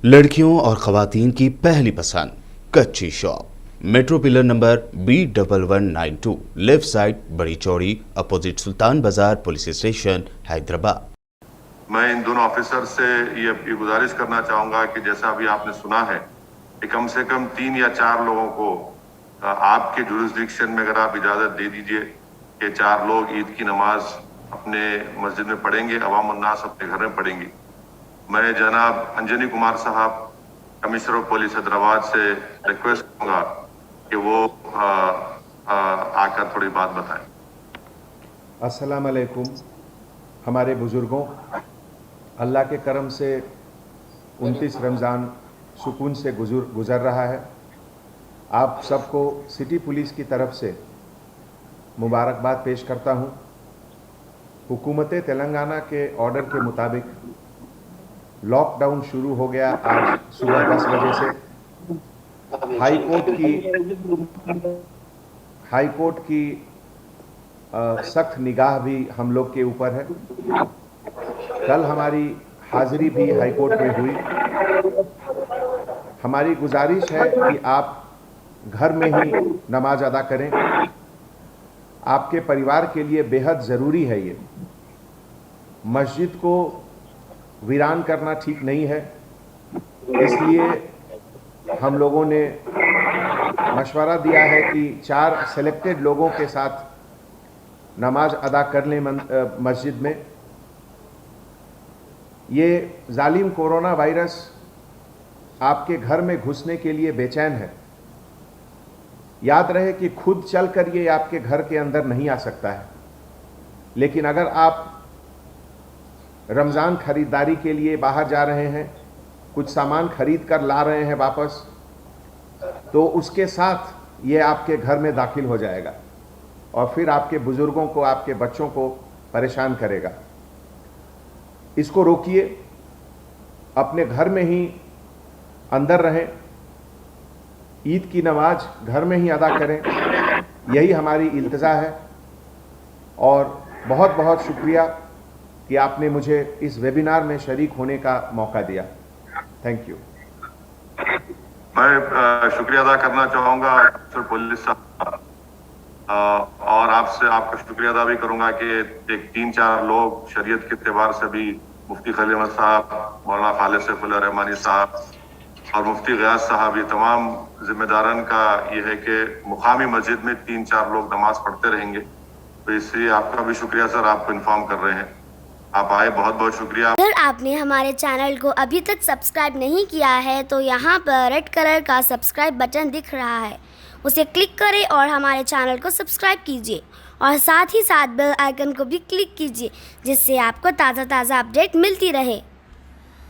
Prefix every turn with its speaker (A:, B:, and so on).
A: लड़कियों और ख़वातीन की पहली पसंद कच्ची shop, metro pillar number B1192, left side बड़ी चौड़ी, अपोजिट सुल्तान बाजार पुलिस स्टेशन, हैदराबाद।
B: मैं इन दोनों ऑफिसर से ये गुजारिश करना चाहूँगा कि जैसा अभी आपने सुना है कि कम से कम 3 या 4 लोगों को आपके जुरिस्डिक्शन में अगर आप इजाज़त दे दीजिए कि 4 लोग ईद की नमाज अपने मस्जिद में पढ़ेंगे, अवाम उन्नास अपने घर में पढ़ेंगी। मैं जनाब अंजनी कुमार साहब, कमिश्नर ऑफ पुलिस हैदराबाद से रिक्वेस्ट करूँगा कि वो आकर थोड़ी बात बताएं।
C: अस्सलाम वालेकुम। हमारे बुज़ुर्गों, अल्लाह के करम से 29 रमज़ान सुकून से गुज़र रहा है। आप सबको सिटी पुलिस की तरफ से मुबारकबाद पेश करता हूँ। हुकूमत तेलंगाना के ऑर्डर के मुताबिक लॉकडाउन शुरू हो गया आज सुबह 10 बजे से। हाई कोर्ट की सख्त निगाह भी हम लोग के ऊपर है। कल हमारी हाज़िरी भी हाई कोर्ट में हुई। हमारी गुजारिश है कि आप घर में ही नमाज अदा करें। आपके परिवार के लिए बेहद ज़रूरी है ये। मस्जिद को वीरान करना ठीक नहीं है, इसलिए हम लोगों ने मशवरा दिया है कि 4 सेलेक्टेड लोगों के साथ नमाज अदा कर लें मस्जिद में। ये जालिम कोरोना वायरस आपके घर में घुसने के लिए बेचैन है। याद रहे कि खुद चलकर ये आपके घर के अंदर नहीं आ सकता है, लेकिन अगर आप रमज़ान खरीदारी के लिए बाहर जा रहे हैं, कुछ सामान खरीद कर ला रहे हैं वापस, तो उसके साथ ये आपके घर में दाखिल हो जाएगा और फिर आपके बुज़ुर्गों को, आपके बच्चों को परेशान करेगा। इसको रोकिए, अपने घर में ही अंदर रहें, ईद की नमाज घर में ही अदा करें, यही हमारी इल्तिजा है। और बहुत बहुत शुक्रिया कि आपने मुझे इस वेबिनार में शरीक होने का मौका दिया। Thank you.
B: मैं शुक्रिया अदा करना चाहूँगा पुलिस साहब, और आपका शुक्रिया अदा भी करूँगा कि एक 3-4 लोग शरीयत के एतबार से भी मुफ्ती खलील अहमद साहब, मौलाना खालिद सैफुल्लाह रहमानी साहब और मुफ्ती गयास साहब, ये तमाम जिम्मेदारन का ये है कि मुकामी मस्जिद में 3-4 लोग नमाज पढ़ते रहेंगे। तो इसलिए आपका भी शुक्रिया सर, आपको इन्फॉर्म कर रहे हैं। आप आए, बहुत बहुत शुक्रिया।
D: अगर आपने हमारे चैनल को अभी तक सब्सक्राइब नहीं किया है तो यहाँ पर रेड कलर का सब्सक्राइब बटन दिख रहा है, उसे क्लिक करें और हमारे चैनल को सब्सक्राइब कीजिए और साथ ही साथ बेल आइकन को भी क्लिक कीजिए, जिससे आपको ताज़ा अपडेट मिलती रहे।